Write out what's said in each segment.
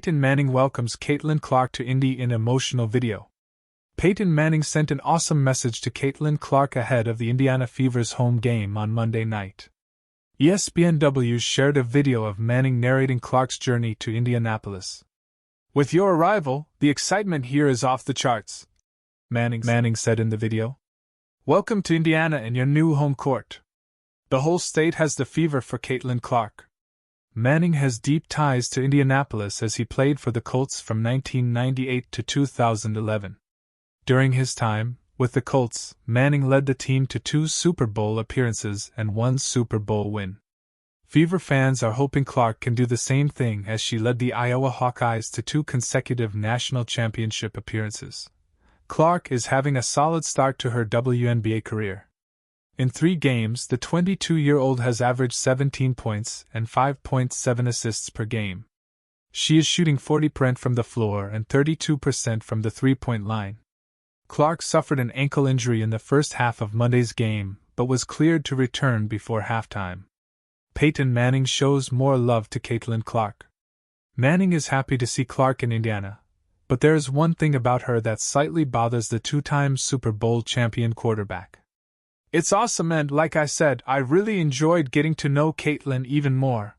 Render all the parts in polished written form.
Peyton Manning welcomes Caitlin Clark to Indy in emotional video. Peyton Manning sent an awesome message to Caitlin Clark ahead of the Indiana Fever's home game on Monday night. ESPNW shared a video of Manning narrating Clark's journey to Indianapolis. "With your arrival, the excitement here is off the charts," Manning said in the video. "Welcome to Indiana and your new home court. The whole state has the fever for Caitlin Clark." Manning has deep ties to Indianapolis as he played for the Colts from 1998 to 2011. During his time with the Colts, Manning led the team to 2 Super Bowl appearances and 1 Super Bowl win. Fever fans are hoping Clark can do the same thing as she led the Iowa Hawkeyes to 2 consecutive national championship appearances. Clark is having a solid start to her WNBA career. In 3 games, the 22-year-old has averaged 17 points and 5.7 assists per game. She is shooting 40% from the floor and 32% from the three-point line. Clark suffered an ankle injury in the first half of Monday's game, but was cleared to return before halftime. Peyton Manning shows more love to Caitlin Clark. Manning is happy to see Clark in Indiana, but there is one thing about her that slightly bothers the 2-time Super Bowl champion quarterback. "It's awesome and, like I said, I really enjoyed getting to know Caitlin even more,"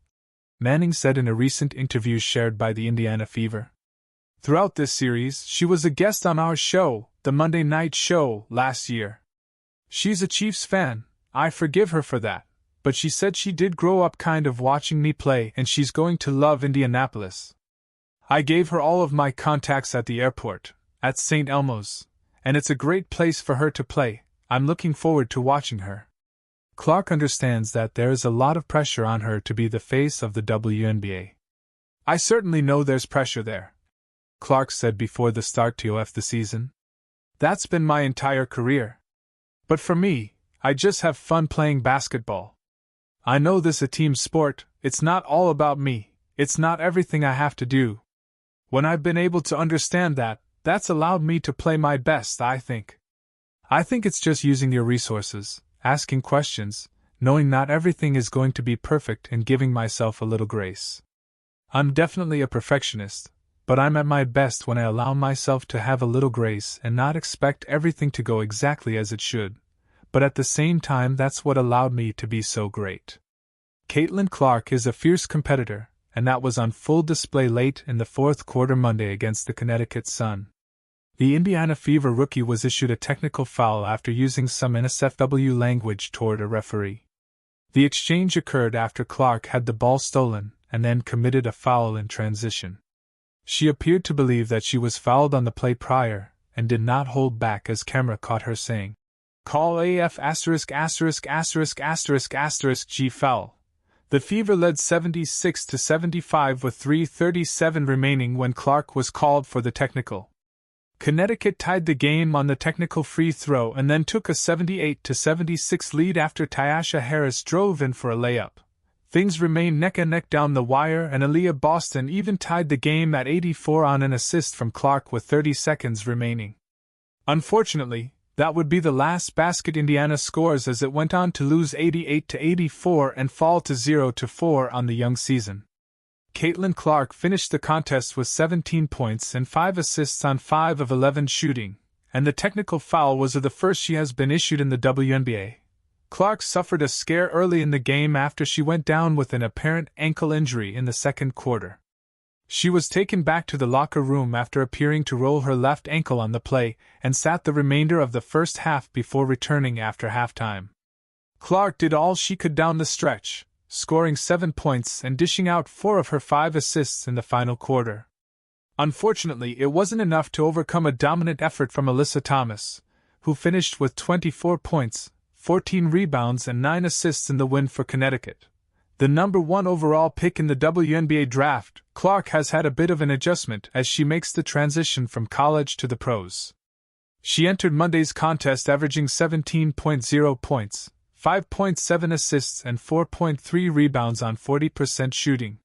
Manning said in a recent interview shared by the Indiana Fever. "Throughout this series, she was a guest on our show, the Monday Night Show, last year. She's a Chiefs fan, I forgive her for that, but she said she did grow up kind of watching me play and she's going to love Indianapolis. I gave her all of my contacts at the airport, at St. Elmo's, and it's a great place for her to play. I'm looking forward to watching her." Clark understands that there is a lot of pressure on her to be the face of the WNBA. "I certainly know there's pressure there," Clark said before the start of the season. "That's been my entire career. But for me, I just have fun playing basketball. I know this is a team sport, it's not all about me, it's not everything I have to do. When I've been able to understand that, that's allowed me to play my best, I think. I think it's just using your resources, asking questions, knowing not everything is going to be perfect and giving myself a little grace. I'm definitely a perfectionist, but I'm at my best when I allow myself to have a little grace and not expect everything to go exactly as it should, but at the same time that's what allowed me to be so great." Caitlin Clark is a fierce competitor, and that was on full display late in the 4th quarter Monday against the Connecticut Sun. The Indiana Fever rookie was issued a technical foul after using some NSFW language toward a referee. The exchange occurred after Clark had the ball stolen and then committed a foul in transition. She appeared to believe that she was fouled on the play prior, and did not hold back as camera caught her saying, "Call AF ****G foul." The Fever led 76-75 with 3:37 remaining when Clark was called for the technical. Connecticut tied the game on the technical free throw and then took a 78-76 lead after Tyasha Harris drove in for a layup. Things remained neck-and-neck down the wire and Aaliyah Boston even tied the game at 84 on an assist from Clark with 30 seconds remaining. Unfortunately, that would be the last basket Indiana scores as it went on to lose 88-84 and fall to 0-4 on the young season. Caitlin Clark finished the contest with 17 points and 5 assists on 5 of 11 shooting, and the technical foul was the first she has been issued in the WNBA. Clark suffered a scare early in the game after she went down with an apparent ankle injury in the 2nd quarter. She was taken back to the locker room after appearing to roll her left ankle on the play and sat the remainder of the first half before returning after halftime. Clark did all she could down the stretch, scoring 7 points and dishing out 4 of her 5 assists in the final quarter. Unfortunately, it wasn't enough to overcome a dominant effort from Alyssa Thomas, who finished with 24 points, 14 rebounds and 9 assists in the win for Connecticut. The number 1 overall pick in the WNBA draft, Clark has had a bit of an adjustment as she makes the transition from college to the pros. She entered Monday's contest averaging 17.0 points, 5.7 assists and 4.3 rebounds on 40% shooting.